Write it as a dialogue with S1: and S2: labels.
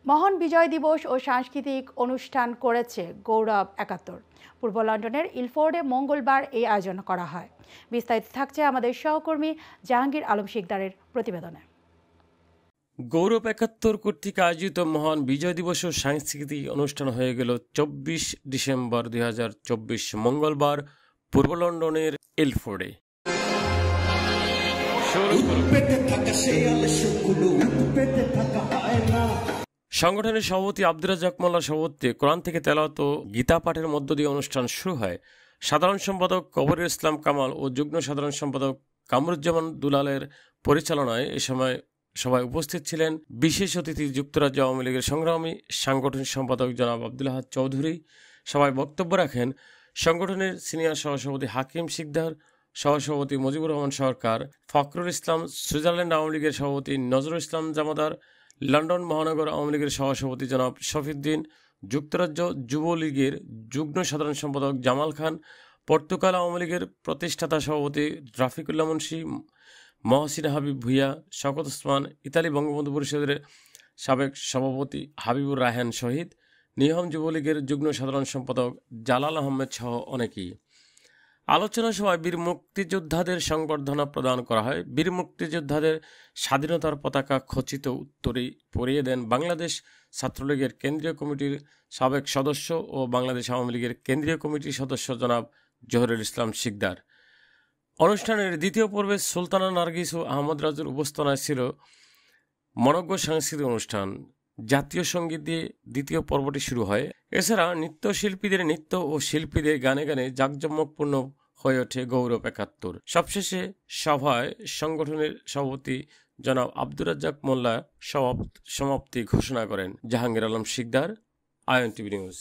S1: মহান বিজয় দিবস ও সাংস্কৃতিক অনুষ্ঠান করেছে গৌরব ৭১। পূর্ব লন্ডনের ইলফোর্ডে মঙ্গলবার এই আয়োজন করা হয়। বিস্তারিত থাকছে আমাদের সহকর্মী জাহাঙ্গীর আলম শিকদারের প্রতিবেদনে।
S2: গৌরব ৭১ কর্তৃক আয়োজিত মহান বিজয় দিবস ও সাংস্কৃতিক অনুষ্ঠান হয়ে গেল ২৪ ডিসেম্বর ২০২৪ মঙ্গলবার পূর্ব লন্ডনের ইলফোর্ডে। সংগঠনের সভাপতি আব্দুর রাজ্জাক মোল্লার সভাপতিত্বে কোরআন থেকে তেলাওয়াত ও গীতা পাঠের মধ্য দিয়ে অনুষ্ঠান শুরু হয়। সাধারণ সম্পাদক কবরুল ইসলাম কামাল ও যুগ্ম সাধারণ সম্পাদক কামরুজ্জামান দুলালের পরিচালনায় এ সময় সভায় উপস্থিত ছিলেন বিশেষ অতিথি যুক্তরাজ্য আওয়ামী লীগের সংগ্রামী সাংগঠনিক সম্পাদক জনাব আব্দুল আহাদ চৌধুরী। সভায় বক্তব্য রাখেন সংগঠনের সিনিয়র সহসভাপতি হাকিম শিকদার, সহসভাপতি মুজিবুর রহমান সরকার, ফখরুল ইসলাম, সুইজারল্যান্ড আওয়ামী লীগের সভাপতি নজরুল ইসলাম জামাদার, লন্ডন মহানগর আওয়ামী লীগের সহসভাপতি জনাব শফিউদ্দিন, যুক্তরাজ্য যুবলীগের যুগ্ম সাধারণ সম্পাদক জামাল খান, পর্তুগাল আওয়ামী লীগের প্রতিষ্ঠাতা সভাপতি রাফিকুল্লাহ মুন্সি, মহসিন হাবিব ভুইয়া, শওকত ওসমান, ইতালি বঙ্গবন্ধু পরিষদের সাবেক সভাপতি হাবিবুর রায়হান শহীদ, নিহম যুবলীগের যুগ্ম সাধারণ সম্পাদক জালাল আহমেদ সহ অনেকেই। আলোচনা সভায় বীর মুক্তিযোদ্ধাদের সংবর্ধনা প্রদান করা হয়। বীর মুক্তিযোদ্ধাদের স্বাধীনতার পতাকা খচিত উত্তরে পরিয়ে দেন বাংলাদেশ ছাত্রলীগের কেন্দ্রীয় কমিটির সাবেক সদস্য ও বাংলাদেশ আওয়ামী লীগের কেন্দ্রীয় কমিটির সদস্য জনাব জহুরুল ইসলাম শিকদার। অনুষ্ঠানের দ্বিতীয় পর্বে সুলতানা নার্গিস ও আহমদ রাজুর উপস্থাপনায় ছিল মনোজ্ঞ সাংস্কৃতিক অনুষ্ঠান। জাতীয় সঙ্গীত দিয়ে দ্বিতীয় পর্বটি শুরু হয়। এছাড়া নৃত্যশিল্পীদের নৃত্য ও শিল্পীদের গানে গানে জাঁকজমকপূর্ণ হয়ে ওঠে গৌরব ৭১। সবশেষে সভায় সংগঠনের সভাপতি জনাব আব্দুর রাজ্জাক মোল্লা সমাপ্তি ঘোষণা করেন। Jahangir Alam Shikder, ION TV news.